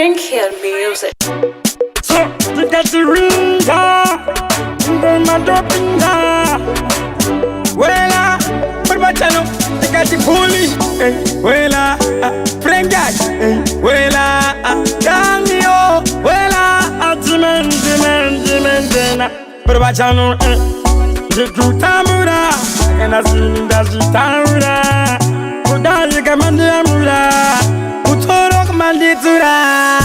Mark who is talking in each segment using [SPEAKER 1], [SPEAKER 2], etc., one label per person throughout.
[SPEAKER 1] Frank Hill Music.
[SPEAKER 2] So, you got the ring, go my dopinga. Wela, but my channel, you got the bully. Wela, Frank Jack, Wela, Daniel, Wela, Jimen, but my channel, the good tamura, and I see that she tamura. Put down the Gamandamura, put on Manditura.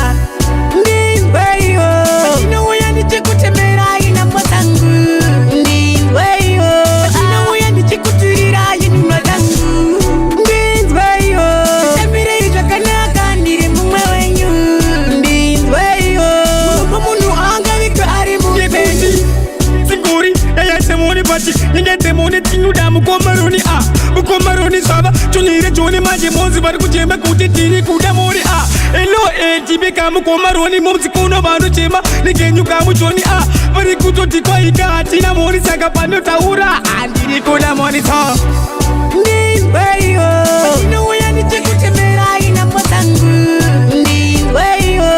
[SPEAKER 2] Mukomaroni saba tunire joni maji mozi bari kujemba kutitiri kudamori elo tibeka mukomaroni mozi kuno bantu chema nigenyuka mujoni bari kutotikwa ikati na mori saka pano taura andiri kuna moni so ndiweyo inuya nichikutemera ina mwatangu ndiweyo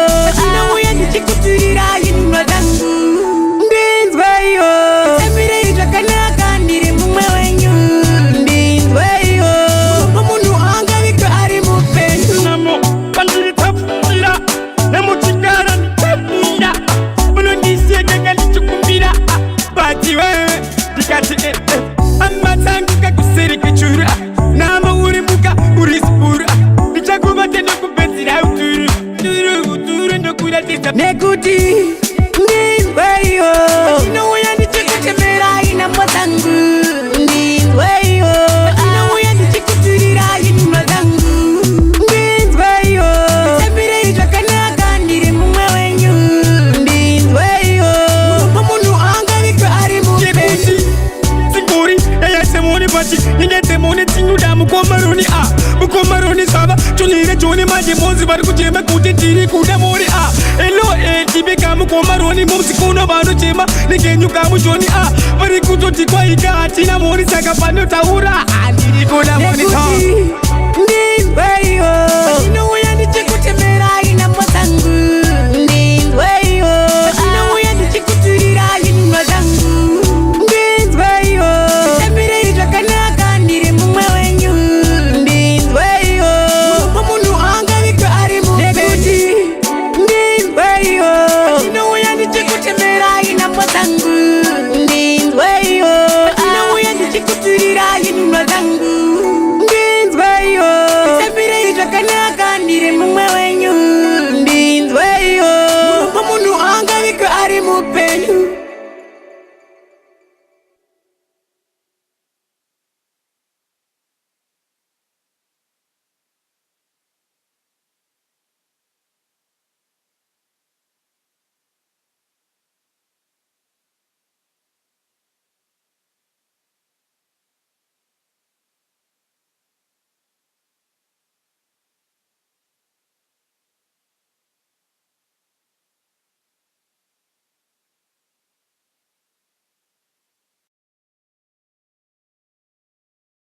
[SPEAKER 2] inuya nichikuturira ina mwatangu ndiweyo emire ijakanaka ndiri mumwe wenyu Nekuti ndiweyo inuya ndichikutemera ina mwatangu ndiweyo inuya ndichikuturira ina mwatangu ndiweyo emire ijakanaka ndiri mumwe wenyu ndiweyo mumunu angavika ari mupenzi sikuri eyasemoni pati ningetemoni tinuda mukomaroni saba tunire joni maji mozi bari kujemba kutitiri kudamori elo tibeka mukomaroni mozi kuno bantu chema nigenyuka mujoni bari kutotikwa ikati na mori saka pano taura andiri kuna moni so ndiweyo